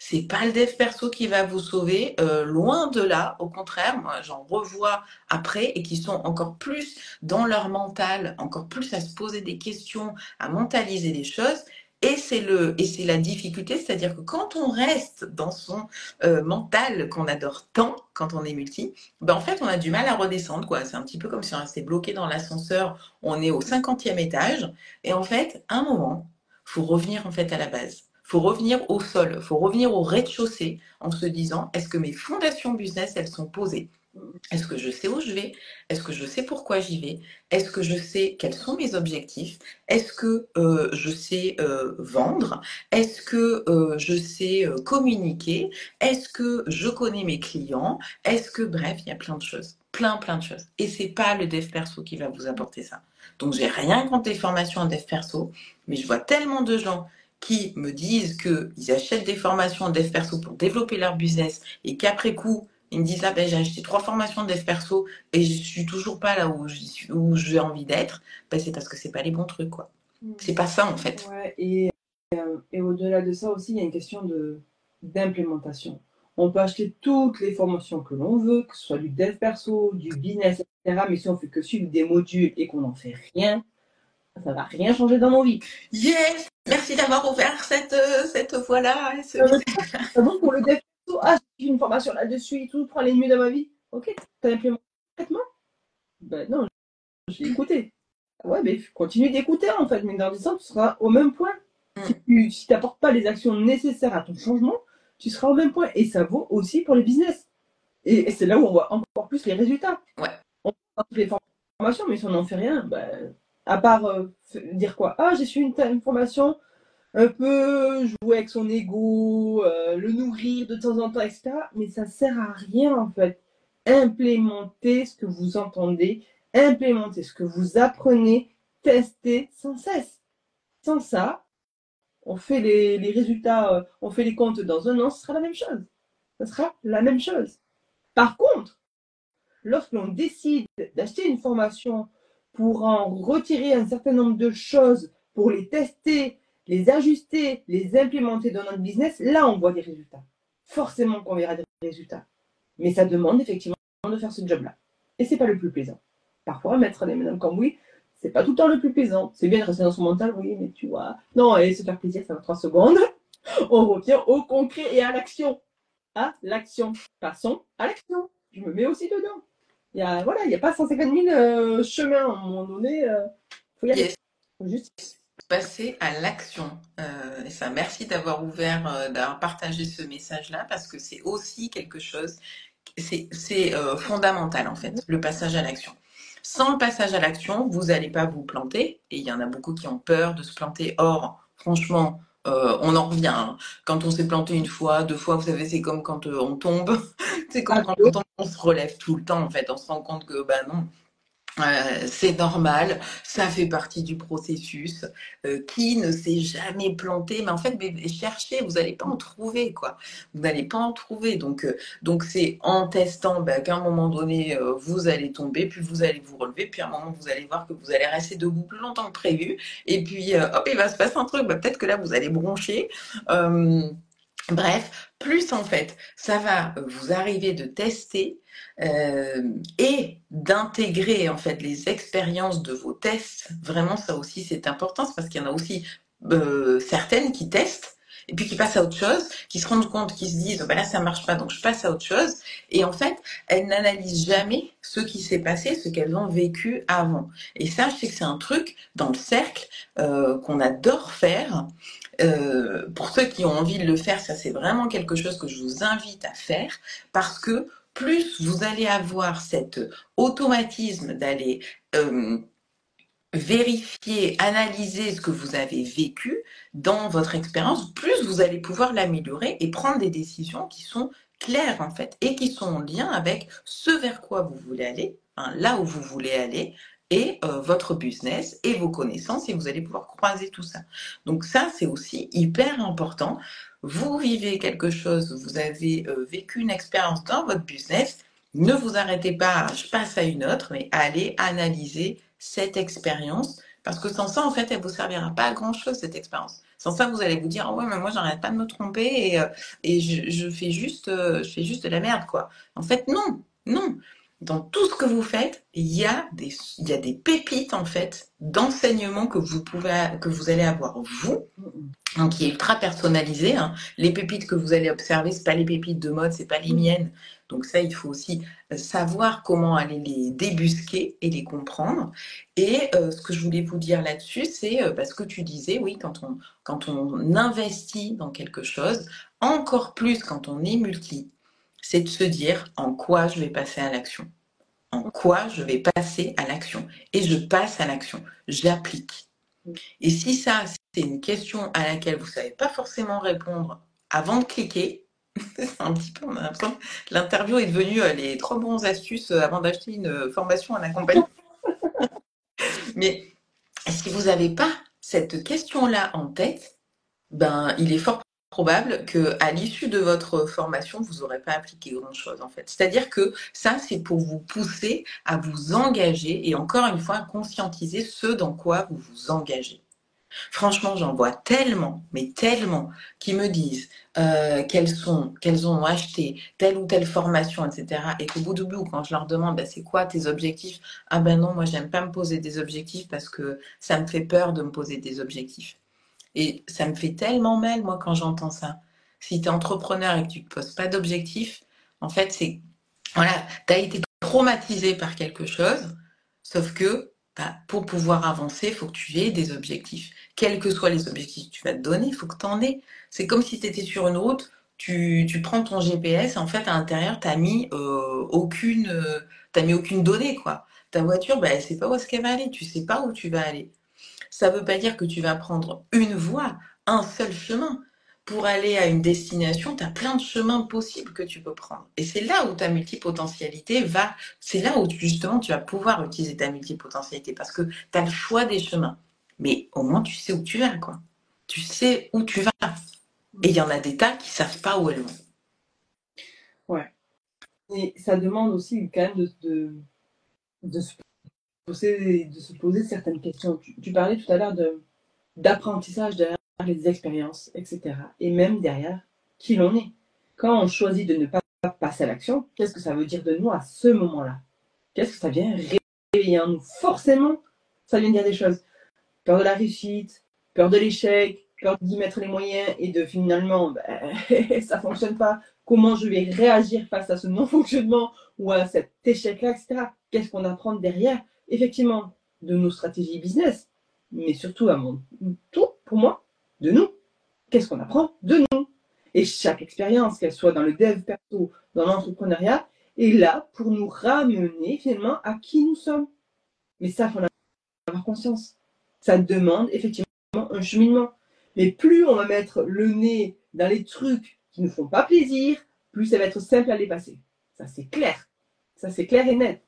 c'est pas le dev perso qui va vous sauver, loin de là. Au contraire, moi j'en revois après et qui sont encore plus dans leur mental, encore plus à se poser des questions, à mentaliser les choses. Et c'est la difficulté, c'est-à-dire que quand on reste dans son mental qu'on adore tant, quand on est multi, ben en fait on a du mal à redescendre, quoi. C'est un petit peu comme si on restait bloqué dans l'ascenseur, on est au 50e étage, et en fait, à un moment, faut revenir en fait à la base. Faut revenir au sol, faut revenir au rez-de-chaussée en se disant, est-ce que mes fondations business, elles sont posées? Est-ce que je sais où je vais? Est-ce que je sais pourquoi j'y vais? Est-ce que je sais quels sont mes objectifs? Est-ce que je sais vendre? Est-ce que je sais communiquer? Est-ce que je connais mes clients? Est-ce que, bref, il y a plein de choses. Plein de choses. Et c'est pas le dev perso qui va vous apporter ça. Donc, j'ai rien contre les formations en dev perso, mais je vois tellement de gens qui me disent qu'ils achètent des formations en dev perso pour développer leur business et qu'après coup, ils me disent, ah ben j'ai acheté 3 formations de dev perso et je suis toujours pas là où j'ai envie d'être. Ben, c'est parce que c'est pas les bons trucs, quoi. C'est pas ça, en fait. Ouais, et au-delà de ça aussi, il y a une question d'implémentation. On peut acheter toutes les formations que l'on veut, que ce soit du dev perso, du business, etc. Mais si on fait que suivre des modules et qu'on n'en fait rien, ça va rien changer dans nos vies. Yes! Merci d'avoir ouvert cette voie-là. Ah bon, pour le dev perso, ah, j'ai une formation là-dessus et tout, pour aller mieux dans ma vie. Ok, t'as implémenté complètement? Ben non, j'ai écouté. Ouais, mais continue d'écouter en fait, mais dans 10 ans, tu seras au même point. Si Mm. tu n'apportes pas les actions nécessaires à ton changement, tu seras au même point. Et ça vaut aussi pour les business. Et c'est là où on voit encore plus les résultats. Ouais. On a toutes les formations, mais si on n'en fait rien, ben, à part dire quoi? Ah, j'ai suivi une formation, un peu jouer avec son ego, le nourrir de temps en temps, etc. Mais ça sert à rien en fait. Implémentez ce que vous entendez, implémentez ce que vous apprenez, testez sans cesse. Sans ça, on fait les résultats, on fait les comptes dans un an, ce sera la même chose. Ce sera la même chose. Par contre, lorsque l'on décide d'acheter une formation pour en retirer un certain nombre de choses, pour les tester, les ajuster, les implémenter dans notre business, là, on voit des résultats. Forcément qu'on verra des résultats. Mais ça demande effectivement de faire ce job-là. Et c'est pas le plus plaisant. Parfois, mettre les mains dans le cambouis, c'est pas tout le temps le plus plaisant. C'est bien de rester dans son mental, oui, mais tu vois. Non, et se faire plaisir, ça va 3 secondes. On revient au concret et à l'action. À l'action. Passons à l'action. Je me mets aussi dedans. Voilà, il n'y a pas 150 000 chemins à un moment donné. Faut y aller. Yes. Faut juste. passer à l'action. Et ça, merci d'avoir d'avoir partagé ce message-là, parce que c'est aussi quelque chose, c'est fondamental en fait, le passage à l'action. Sans le passage à l'action, vous n'allez pas vous planter, et il y en a beaucoup qui ont peur de se planter. Or, franchement, on en revient, hein. Quand on s'est planté une fois, deux fois, vous savez, c'est comme quand on tombe, c'est comme Ah, quand on tombe, on se relève tout le temps en fait, on se rend compte que bah non, c'est normal, ça fait partie du processus. Qui ne s'est jamais planté? Mais en fait, cherchez, vous n'allez pas en trouver, quoi. Vous n'allez pas en trouver. Donc c'est en testant bah, qu'à un moment donné, vous allez tomber, puis vous allez vous relever, puis à un moment, vous allez voir que vous allez rester debout plus longtemps que prévu. Et puis, hop, il va se passer un truc. Bah, peut-être que là, vous allez broncher. Euh, Bref, plus en fait, ça va vous arriver de tester et d'intégrer en fait les expériences de vos tests. Vraiment, ça aussi c'est important, c'est parce qu'il y en a aussi certaines qui testent et puis qui passent à autre chose, qui se rendent compte, qui se disent bah là ça marche pas, donc je passe à autre chose. Et en fait, elles n'analysent jamais ce qui s'est passé, ce qu'elles ont vécu avant. Et ça, je sais que c'est un truc dans le cercle qu'on adore faire. Pour ceux qui ont envie de le faire, ça c'est vraiment quelque chose que je vous invite à faire, parce que plus vous allez avoir cet automatisme d'aller vérifier, analyser ce que vous avez vécu dans votre expérience, plus vous allez pouvoir l'améliorer et prendre des décisions qui sont claires en fait et qui sont en lien avec ce vers quoi vous voulez aller, hein, là où vous voulez aller, et votre business et vos connaissances, et vous allez pouvoir croiser tout ça. Donc ça, c'est aussi hyper important. Vous vivez quelque chose, vous avez vécu une expérience dans votre business, ne vous arrêtez pas, je passe à une autre, mais allez analyser cette expérience, parce que sans ça, en fait, elle vous servira pas à grand chose, cette expérience. Sans ça, vous allez vous dire, oh ouais, mais moi, j'arrête pas de me tromper et je fais juste de la merde, quoi. En fait, non, non. Dans tout ce que vous faites, il y a des pépites, en fait, d'enseignement que vous allez avoir, vous, hein, qui est ultra personnalisé, hein. Les pépites que vous allez observer, c'est pas les pépites de mode, c'est pas les miennes. Donc ça, il faut aussi savoir comment aller les débusquer et les comprendre. Et ce que je voulais vous dire là-dessus, c'est parce que tu disais, oui, quand on investit dans quelque chose, encore plus quand on est multi, c'est de se dire en quoi je vais passer à l'action. En quoi je vais passer à l'action. Et je passe à l'action. J'applique. Et si ça, c'est une question à laquelle vous ne savez pas forcément répondre avant de cliquer, c'est un petit peu, on a l'impression que l'interview est devenue les 3 bonnes astuces avant d'acheter une formation à l'accompagnement. Mais si vous n'avez pas cette question-là en tête, ben, il est fort probable qu'à l'issue de votre formation, vous n'aurez pas appliqué grand-chose en fait. C'est-à-dire que ça, c'est pour vous pousser à vous engager et encore une fois, à conscientiser ce dans quoi vous vous engagez. Franchement, j'en vois tellement, mais tellement, qui me disent qu'elles ont acheté telle ou telle formation, etc. Et qu'au bout du bout, quand je leur demande bah, c'est quoi tes objectifs, ah ben non, moi j'aime pas me poser des objectifs parce que ça me fait peur de me poser des objectifs. Et ça me fait tellement mal, moi, quand j'entends ça. Si tu es entrepreneur et que tu ne te poses pas d'objectifs, en fait, c'est voilà, tu as été traumatisé par quelque chose, sauf que bah, pour pouvoir avancer, il faut que tu aies des objectifs. Quels que soient les objectifs que tu vas te donner, il faut que tu en aies. C'est comme si tu étais sur une route, tu prends ton GPS, en fait, à l'intérieur, tu n'as mis, t'as mis aucune donnée, quoi. Ta voiture, bah, elle ne sait pas où est-ce qu'elle va aller, tu ne sais pas où tu vas aller. Ça ne veut pas dire que tu vas prendre une voie, un seul chemin. Pour aller à une destination, tu as plein de chemins possibles que tu peux prendre. Et c'est là où ta multipotentialité va, c'est là où justement tu vas pouvoir utiliser ta multipotentialité parce que tu as le choix des chemins. Mais au moins tu sais où tu vas, quoi. Tu sais où tu vas. Et il y en a des tas qui ne savent pas où elles vont. Ouais. Et ça demande aussi quand même de se poser certaines questions. Tu parlais tout à l'heure d'apprentissage derrière les expériences, etc. Et même derrière qui l'on est. Quand on choisit de ne pas passer à l'action, qu'est-ce que ça veut dire de nous à ce moment-là? Qu'est-ce que ça vient réveiller en nous? Forcément, ça vient dire des choses. Peur de la réussite, peur de l'échec, peur d'y mettre les moyens et de finalement, ça ne fonctionne pas. Comment je vais réagir face à ce non-fonctionnement ou à cet échec-là, etc. Qu'est-ce qu'on apprend derrière? Effectivement, de nos stratégies business, mais surtout avant tout, pour moi, de nous. Qu'est-ce qu'on apprend de nous? Et chaque expérience, qu'elle soit dans le dev perso, dans l'entrepreneuriat, est là pour nous ramener finalement à qui nous sommes. Mais ça, il faut en avoir conscience. Ça demande effectivement un cheminement. Mais plus on va mettre le nez dans les trucs qui ne nous font pas plaisir, plus ça va être simple à les passer. Ça, c'est clair. Ça, c'est clair et net.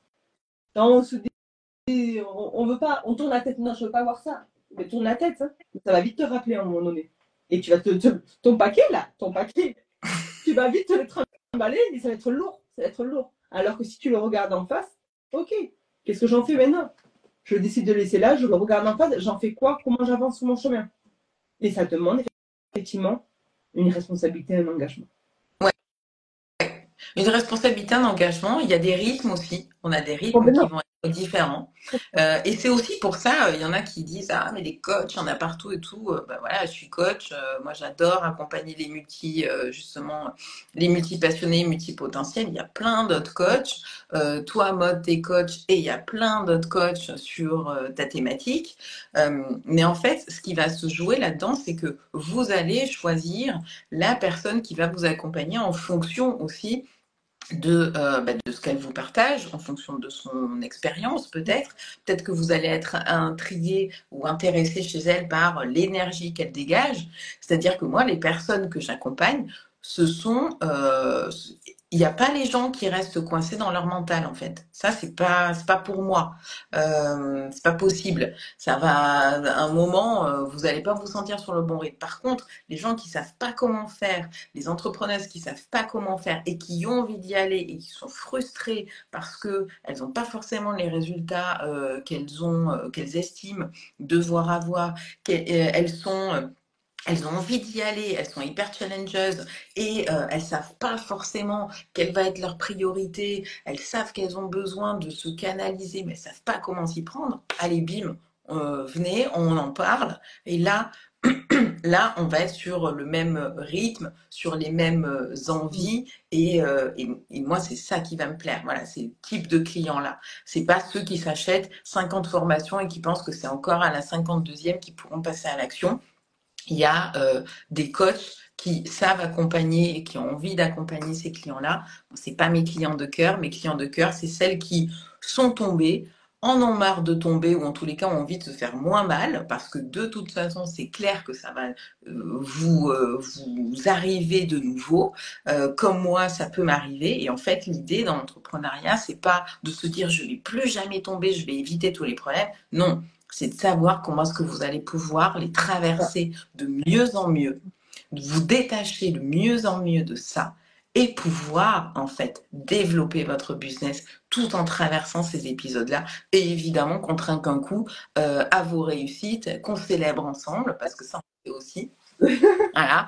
Quand on se dit, on veut pas, on tourne la tête. Non, je veux pas voir ça. Mais tourne la tête, hein. Ça va vite te rappeler à un moment donné. Et tu vas ton paquet là, ton paquet, tu vas vite te le trimballer, mais ça va être lourd. Ça va être lourd. Alors que si tu le regardes en face, ok, qu'est-ce que j'en fais maintenant? Je décide de laisser là, je le regarde en face, j'en fais quoi? Comment j'avance sur mon chemin? Et ça demande effectivement une responsabilité, un engagement. Ouais. Une responsabilité, un engagement. Il y a des rythmes aussi. On a des rythmes qui Complètement. vont être différents. Et c'est aussi pour ça, il y en a qui disent, ah, mais les coachs, il y en a partout et tout. Ben voilà, je suis coach. Moi, j'adore accompagner justement, les multi-passionnés, multipotentiels. Il y a plein d'autres coachs. Toi, Maud, t'es coach et il y a plein d'autres coachs sur ta thématique. Mais en fait, ce qui va se jouer là-dedans, c'est que vous allez choisir la personne qui va vous accompagner en fonction aussi de ce qu'elle vous partage, en fonction de son expérience peut-être. Peut-être que vous allez être intrigué ou intéressé chez elle par l'énergie qu'elle dégage. C'est-à-dire que moi, les personnes que j'accompagne, ce sont... il n'y a pas les gens qui restent coincés dans leur mental en fait. Ça, c'est pas pour moi. C'est pas possible. Ça va, à un moment, vous n'allez pas vous sentir sur le bon rythme. Par contre, les gens qui savent pas comment faire, les entrepreneuses qui savent pas comment faire et qui ont envie d'y aller et qui sont frustrées parce que elles n'ont pas forcément les résultats qu'elles estiment devoir avoir, elles ont envie d'y aller, elles sont hyper challengeuses et elles savent pas forcément quelle va être leur priorité. Elles savent qu'elles ont besoin de se canaliser, mais elles savent pas comment s'y prendre. Allez, bim, venez, on en parle. Et là, là, on va être sur le même rythme, sur les mêmes envies, et moi, c'est ça qui va me plaire. Voilà, c'est le type de client-là. C'est pas ceux qui s'achètent 50 formations et qui pensent que c'est encore à la 52e qu'ils pourront passer à l'action. Il y a des coachs qui savent accompagner et qui ont envie d'accompagner ces clients-là. Bon, c'est pas mes clients de cœur. Mes clients de cœur, c'est celles qui sont tombées, en ont marre de tomber ou en tous les cas ont envie de se faire moins mal parce que de toute façon, c'est clair que ça va vous arriver de nouveau. Comme moi, ça peut m'arriver. Et en fait, l'idée dans l'entrepreneuriat, c'est pas de se dire je vais plus jamais tomber, je vais éviter tous les problèmes. Non, c'est de savoir comment est-ce que vous allez pouvoir les traverser de mieux en mieux, de vous détacher de mieux en mieux de ça et pouvoir en fait développer votre business tout en traversant ces épisodes-là et évidemment qu'on trinque un coup à vos réussites, qu'on célèbre ensemble parce que ça on fait aussi. Voilà.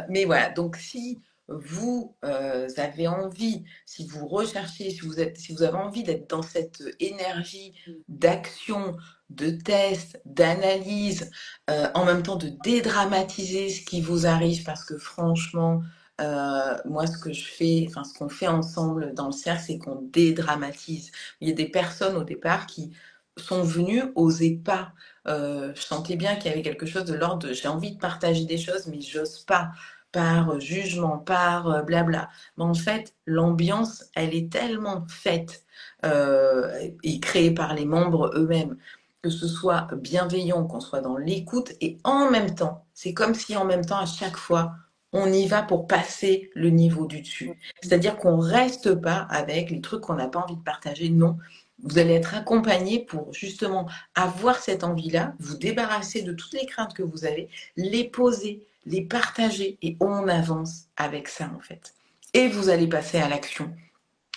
Mais voilà, donc si vous avez envie, si vous recherchez, si vous avez envie d'être dans cette énergie d'action, de test, d'analyse, en même temps de dédramatiser ce qui vous arrive, parce que franchement, moi ce que je fais, enfin ce qu'on fait ensemble dans le cercle, c'est qu'on dédramatise. Il y a des personnes au départ qui sont venues, osaient pas. Je sentais bien qu'il y avait quelque chose de l'ordre de j'ai envie de partager des choses, mais j'ose pas par jugement, par blabla. Mais en fait, l'ambiance, elle est tellement faite et créée par les membres eux-mêmes, que ce soit bienveillant, qu'on soit dans l'écoute, et en même temps, c'est comme si en même temps, à chaque fois, on y va pour passer le niveau du dessus. C'est-à-dire qu'on reste pas avec les trucs qu'on n'a pas envie de partager, non. Vous allez être accompagné pour justement avoir cette envie-là, vous débarrasser de toutes les craintes que vous avez, les poser, les partager et on avance avec ça en fait. Et vous allez passer à l'action.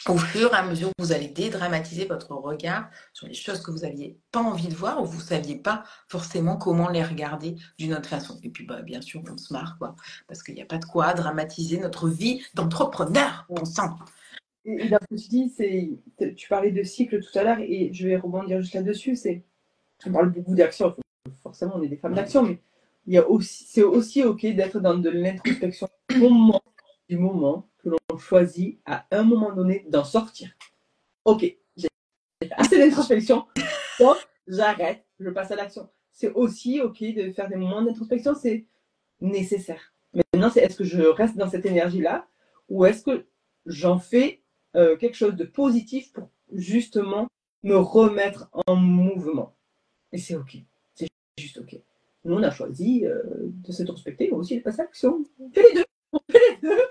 Au fur et à mesure que vous allez dédramatiser votre regard sur les choses que vous n'aviez pas envie de voir ou vous ne saviez pas forcément comment les regarder d'une autre façon. Et puis, bah, bien sûr, on se marre, quoi, parce qu'il n'y a pas de quoi dramatiser notre vie d'entrepreneur, bon sang. Et dans ce que tu dis, tu parlais de cycle tout à l'heure et je vais rebondir juste là-dessus. On parle beaucoup d'action, forcément on est des femmes d'action, mais c'est aussi ok d'être dans de l'introspection du moment que l'on choisit à un moment donné d'en sortir. Ok, j'ai fait assez d'introspection, donc j'arrête je passe à l'action. C'est aussi OK de faire des moments d'introspection, c'est nécessaire. Maintenant, c'est est-ce que je reste dans cette énergie-là ou est-ce que j'en fais quelque chose de positif pour justement me remettre en mouvement. Et c'est OK. C'est juste OK. Nous, on a choisi de s'introspecter, mais aussi de passer à l'action. On fait les deux. On fait les deux.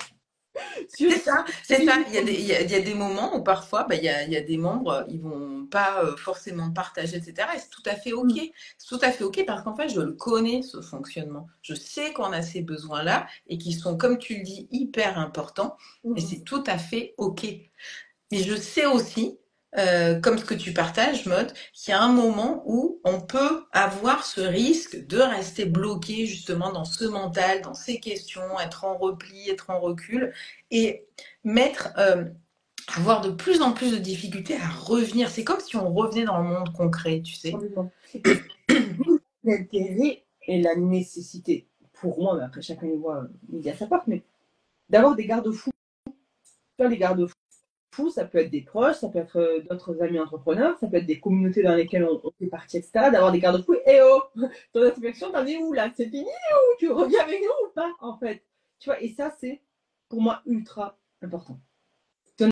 C'est Sur ça, c'est ça. Il y a des moments où parfois, il y a des membres, ils vont pas forcément partager, etc. Et c'est tout à fait OK. C'est tout à fait OK parce qu'en fait, je le connais, ce fonctionnement. Je sais qu'on a ces besoins-là et qui sont, comme tu le dis, hyper importants. Et c'est tout à fait OK. Mais je sais aussi, comme ce que tu partages, Maud, qu'il y a un moment où on peut avoir ce risque de rester bloqué justement dans ce mental, dans ces questions, être en repli, être en recul et avoir de plus en plus de difficultés à revenir. C'est comme si on revenait dans le monde concret, tu sais. Et l'intérêt et la nécessité, pour moi, mais après chacun y voit midi à sa porte, mais d'avoir des garde-fous. Les garde-fous, ça peut être des proches, ça peut être d'autres amis entrepreneurs, ça peut être des communautés dans lesquelles on fait partie, etc. D'avoir des garde-fous. Eh oh, ton inspection, t'en es où là? C'est fini ou tu reviens avec nous ou pas en fait? Tu vois, et ça, c'est pour moi ultra important. Si on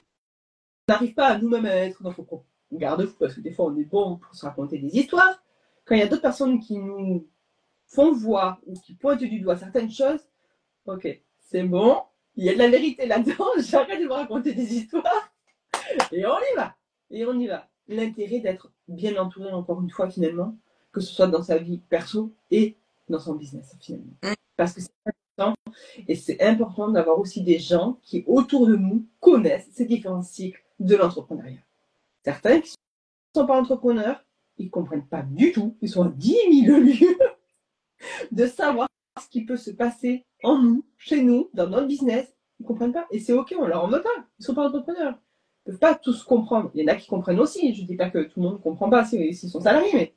n'arrive pas à nous-mêmes à être notre propre garde-fou, parce que des fois on est bon pour se raconter des histoires, quand il y a d'autres personnes qui nous font voir ou qui pointent du doigt certaines choses, ok, c'est bon, il y a de la vérité là-dedans, j'arrête de me raconter des histoires et on y va. Et on y va. L'intérêt d'être bien entouré, encore une fois, finalement, que ce soit dans sa vie perso et dans son business, finalement. Parce que c'est important. Et c'est important d'avoir aussi des gens qui, autour de nous, connaissent ces différents cycles de l'entrepreneuriat. Certains qui ne sont pas entrepreneurs, ils ne comprennent pas du tout. Ils sont à 10 000 lieues de savoir ce qui peut se passer en nous, chez nous, dans notre business. Ils ne comprennent pas. Et c'est OK, on leur en veut pas. Ils ne sont pas entrepreneurs. Ils ne peuvent pas tous comprendre. Il y en a qui comprennent aussi. Je ne dis pas que tout le monde ne comprend pas s'ils sont salariés, mais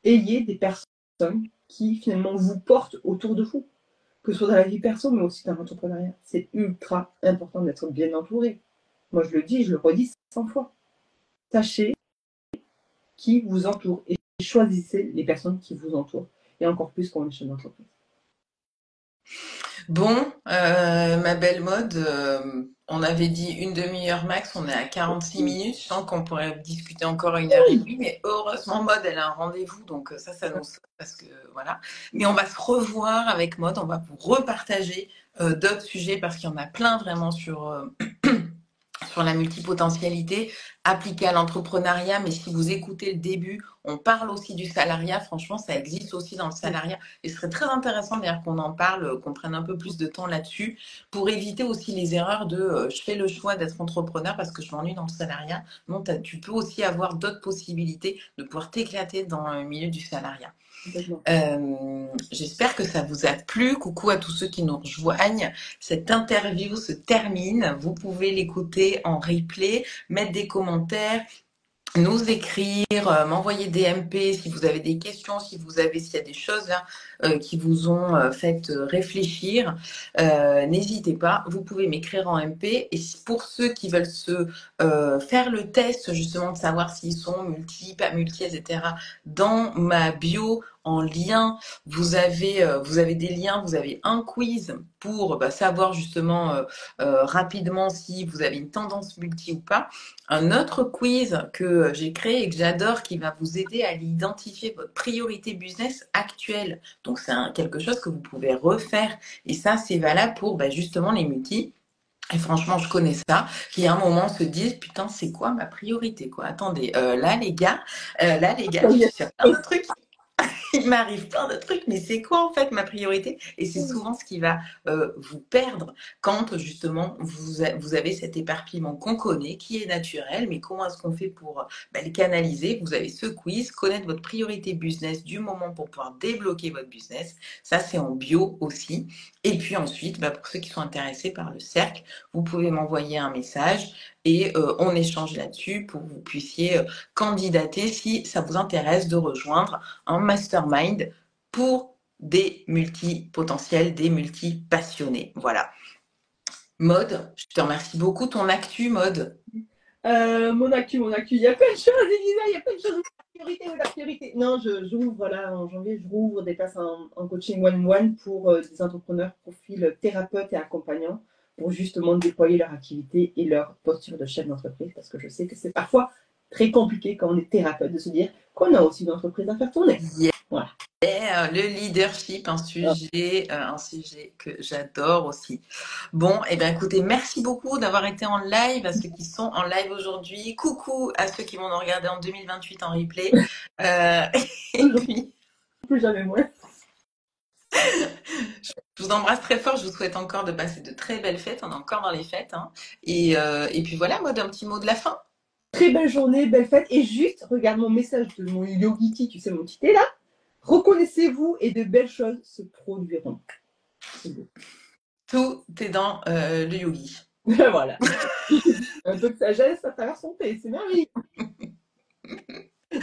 ayez des personnes qui finalement vous portent autour de vous. Que ce soit dans la vie perso, mais aussi dans l'entrepreneuriat. C'est ultra important d'être bien entouré. Moi, je le dis, je le redis 100 fois. Sachez qui vous entoure et choisissez les personnes qui vous entourent. Et encore plus quand on est chef d'entreprise. Bon, ma belle Maude, on avait dit une demi-heure max, on est à 46 minutes. Je sens qu'on pourrait discuter encore une heure et demie, mais heureusement, Maude, elle a un rendez-vous, donc ça nous sauve parce que voilà. Mais on va se revoir avec Maude, on va vous repartager d'autres sujets parce qu'il y en a plein vraiment sur la multipotentialité appliquée à l'entrepreneuriat, mais si vous écoutez le début, on parle aussi du salariat. Franchement, ça existe aussi dans le salariat. Et ce serait très intéressant d'ailleurs qu'on en parle, qu'on prenne un peu plus de temps là-dessus pour éviter aussi les erreurs de je fais le choix d'être entrepreneur parce que je m'ennuie dans le salariat. Non, tu peux aussi avoir d'autres possibilités de pouvoir t'éclater dans le milieu du salariat. J'espère que ça vous a plu. Coucou à tous ceux qui nous rejoignent. Cette interview se termine. Vous pouvez l'écouter en replay, mettre des commentaires, nous écrire, m'envoyer des MP si vous avez des questions, s'il y a des choses là qui vous ont fait réfléchir, n'hésitez pas, vous pouvez m'écrire en MP. Et pour ceux qui veulent se faire le test justement de savoir s'ils sont multi, pas multi, etc., dans ma bio en lien, vous avez des liens, vous avez un quiz pour savoir justement rapidement si vous avez une tendance multi ou pas. Un autre quiz que j'ai créé et que j'adore qui va vous aider à identifier votre priorité business actuelle. Donc c'est quelque chose que vous pouvez refaire et ça c'est valable pour justement les multis. Et franchement, je connais ça, qui à un moment se disent putain, c'est quoi ma priorité quoi. Attendez, là les gars, je suis sur plein de trucs. Il m'arrive plein de trucs, mais c'est quoi en fait ma priorité? Et c'est souvent ce qui va vous perdre quand justement vous avez cet éparpillement qu'on connaît, qui est naturel, mais comment est-ce qu'on fait pour le canaliser? Vous avez ce quiz, connaître votre priorité business du moment pour pouvoir débloquer votre business. Ça, c'est en bio aussi. Et puis ensuite, pour ceux qui sont intéressés par le cercle, vous pouvez m'envoyer un message et on échange là-dessus pour que vous puissiez candidater si ça vous intéresse de rejoindre un mastermind pour des multipotentiels, des multipassionnés. Voilà. Maude, je te remercie beaucoup. Ton actu, Maude. Mon actu. Il y a plein de choses, Elisa, il y a plein de choses. La priorité. Non, j'ouvre là en janvier, je rouvre des places en coaching one-on-one pour des entrepreneurs profils thérapeutes et accompagnants pour justement déployer leur activité et leur posture de chef d'entreprise parce que je sais que c'est parfois très compliqué quand on est thérapeute de se dire qu'on a aussi une entreprise à faire tourner. Yeah. Voilà. Le leadership, un sujet que j'adore aussi. Bon, et bien écoutez, merci beaucoup d'avoir été en live à ceux qui sont en live aujourd'hui. Coucou à ceux qui vont nous regarder en 2028 en replay. Euh, et Toujours puis, plus jamais moins. je vous embrasse très fort. Je vous souhaite encore de passer de très belles fêtes. On est encore dans les fêtes, hein. Et puis voilà, moi, d'un petit mot de la fin. Très belle journée, belle fête. Et juste, regarde mon message de mon Yogiti, tu sais, mon petit thé là. Reconnaissez-vous et de belles choses se produiront. C'est beau. Tout est dans le yogi. Voilà. Un peu de sagesse à travers son thé, c'est merveilleux.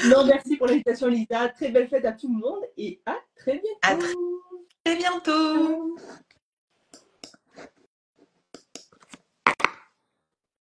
Non, merci pour l'invitation, Lisa. Très belle fête à tout le monde et à très À bientôt. très bientôt. Ciao.